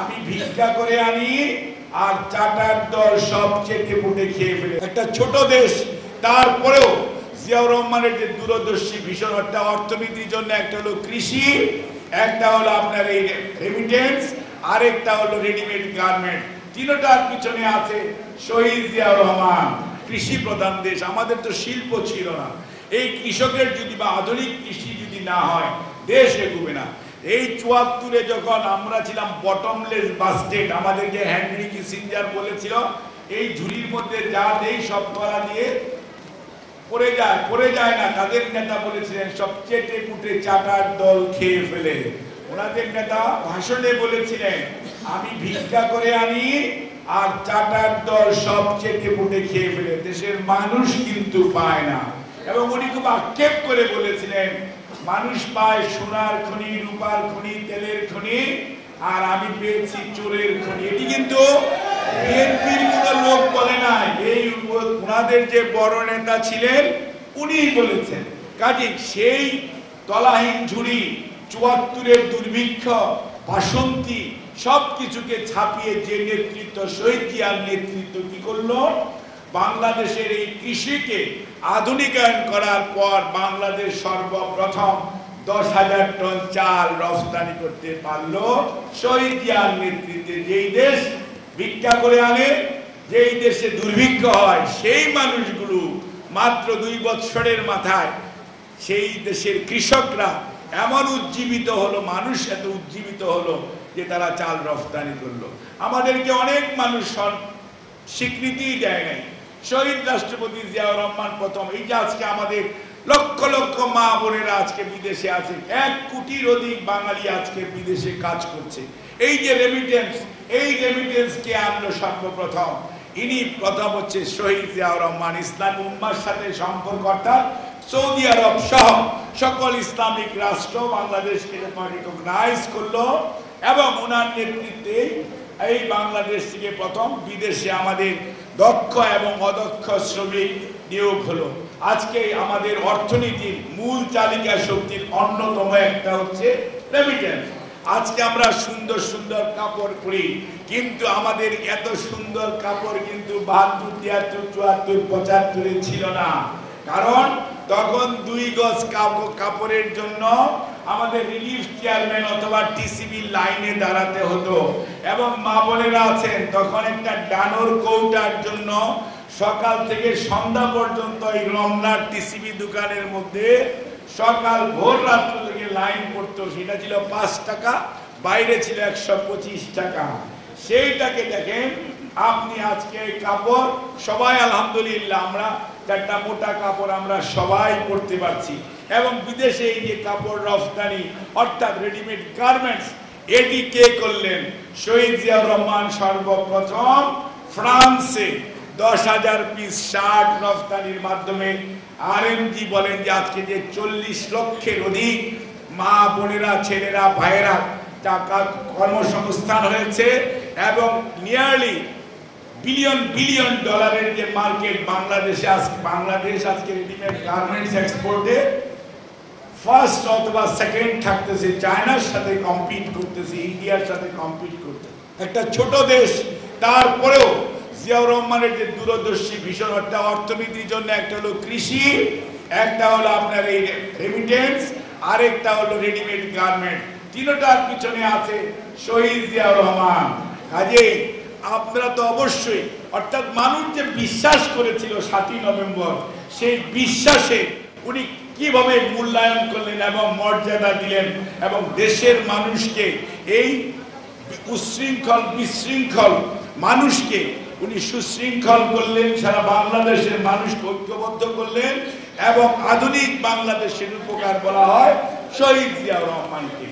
আমি ভিক্ষা করে আনি আর চাটার দল সব চেটে পুটে খেয়ে ফেলে। একটা ছোট দেশ, তারপরেও জিয়াউর রহমানের যে দূরদর্শী ভীষণ একটা অর্থনীতির জন্য, একটা হলো কৃষি, একটা হলো আপনার এই রেমিটেন্স, আরেকটা হলো রেডিমেড গার্মেন্ট। তিনটার পিছনে আছে শহীদ জিয়াউর রহমান। কৃষি প্রধান দেশ, আমাদের তো শিল্প ছিল না। এই কৃষকের যদি বা আধুনিক কৃষি যদি না হয়, দেশ এগোবে না। এই ৭৪-এ যখন আমরা ছিলাম বটমলেস বাস্কেট, আমাদেরকে হেনরি কিসিঞ্জার বলেছিল এই ঝুড়ির মধ্যে যা দেই সব তলা দিয়ে পড়ে যায় না। তাদের নেতা বলেছিলেন সব চেটে পুটে চাটার দল খেয়ে ফেলে। ওনাদের নেতা ভাষণে বলেছিলেন আমি ভিক্ষা করে আনি আর চাটার দল সব চেটে পুটে খেয়ে ফেলে। দেশের মানুষ কিন্তু পায় না। এবং উনি খুব আক্ষেপ করে বলেছিলেন মানুষ পায় সোনার খনি, রূপার খনি, তেলের খনি, আর আমি পেয়েছি চোরের খনি। এটি কিন্তু বিএনপির কোন লোক বলে নাই, এই ওনাদের যে বড় নেতা ছিলেন উনি বলেছেন। কাজে সেই তলাহীন ঝুড়ি, ৭৪-এর দুর্ভিক্ষ, বাসন্তী সবকিছুকে ছাপিয়ে যে নেতৃত্ব, শহীদ জিয়ার নেতৃত্ব কি করলো, বাংলাদেশের এই কৃষিকে আধুনিকায়ন করার পর বাংলাদেশ সর্বপ্রথম ১০,০০০ টন চাল রফতানি করতে পারলো শহীদ জিয়ার নেতৃত্বে। যেই দেশ ভিক্ষা করে আনে, যেই দেশে দুর্ভিক্ষ হয়, সেই মানুষগুলো মাত্র ২ বছরের মাথায় সেই দেশের কৃষকরা এমন উজ্জীবিত হলো, মানুষ এত উজ্জীবিত হলো যে তারা চাল রফতানি করলো। আমাদেরকে অনেক মানুষ স্বীকৃতি দেয় নাই। শহীদ রাষ্ট্রপতি জিয়াউর রহমান প্রথম। এই যে আজকে আমাদের লক্ষ লক্ষ মা বোনেরা আজকে বিদেশে আছে, ১ কোটির অধিক বাঙালি আজকে বিদেশে কাজ করছে। এই যে রেমিটেন্স, এই রেমিটেন্স কে আনলো সর্বপ্রথম? ইনি প্রথম হচ্ছে শহীদ জিয়াউর রহমান। ইসলামী উম্মার সাথে সম্পর্ক, অর্থাৎ সৌদি আরব সহ সকল ইসলামিক রাষ্ট্র বাংলাদেশকে রিকগনাইজ করলো এবং ওনার নেতৃত্বে এই বাংলাদেশ থেকে প্রথম বিদেশে আমাদের দক্ষ এবং অদক্ষ শ্রমিক নিয়োগ হলো। আজকে আমাদের অর্থনীতির মূল চালিকা শক্তির অন্যতম একটা হচ্ছে রেমিটেন্স। আজকে আমরা সুন্দর সুন্দর কাপড় পরি, কিন্তু আমাদের এত সুন্দর কাপড় কিন্তু ৭২, ৭৩, ৭৪, ৭৫-এ ছিল না। কারণ তখন ২ গজ কাপড়ের জন্য আমাদের রিলিফ চেয়ারম্যান অথবা টিসিবি লাইনে দাঁড়াতে হতো। এবং মা বোনেরা আছেন, তখন একটা ডানোর কৌটার জন্য সকাল থেকে সন্ধ্যা পর্যন্ত এই রমনার টিসিবি দোকানের মধ্যে সকাল ভোর রাত্র থেকে লাইন পড়তো। সেটা ছিল ৫ টাকা, বাইরে ছিল ১২৫ টাকা। সেইটাকে দেখেন আপনি আজকে কাপড় সবাই আলহামদুলিল্লাহ, আমরা একটা মোটা কাপড় আমরা সবাই পড়তে পারছি। এবং বিদেশে এই যে কাপড় রফতানি অর্থাৎ রেডিমেড গার্মেন্টস, এটি কে করলেন? শহীদ জিয়াউর রহমান সর্বপ্রথম ফ্রান্সে ১০,০০০ পিস শার্ট রফতানির মাধ্যমে আরএমজি বলেন যে আজকে যে ৪০ লক্ষের অধিক মা বোনেরা, ছেলেরা, ভাইয়েরা টাকা কর্মসংস্থান হয়েছে এবং নিয়ারলি বিলিয়ন বিলিয়ন ডলারের যে মার্কেট বাংলাদেশে, বাংলাদেশ আজকে রেডিমেড গার্মেন্টস এক্সপোর্টে ফার্স্ট অথবা সেকেন্ড থাকতেছে। চায়নার সাথে কম্পিট করতেছে, ইন্ডিয়ার সাথে কম্পিট করতেছে। একটা ছোট দেশ, তারপরেও জিয়াউর রহমানের যে দূরদর্শী ভীষণ একটা অর্থনীতির জন্য, একটা হলো কৃষি, একটা হলো আপনার এই রেমিটেন্স, আরেকটা হলো রেডিমেড গার্মেন্ট। তিনটার পিছনে আছে শহীদ জিয়াউর রহমান। কাজে আপনারা তো অবশ্যই, অর্থাৎ মানুষ যে বিশ্বাস করেছিল ৭ই নভেম্বর, সেই বিশ্বাসে উনি কিভাবে মূল্যায়ন করলেন এবং মর্যাদা দিলেন এবং দেশের মানুষকে, এই উশৃঙ্খল বিশৃঙ্খল মানুষকে উনি সুশৃঙ্খল করলেন, সারা বাংলাদেশের মানুষকে ঐক্যবদ্ধ করলেন এবং আধুনিক বাংলাদেশের উপকার বলা হয় শহীদ জিয়াউর রহমানকে।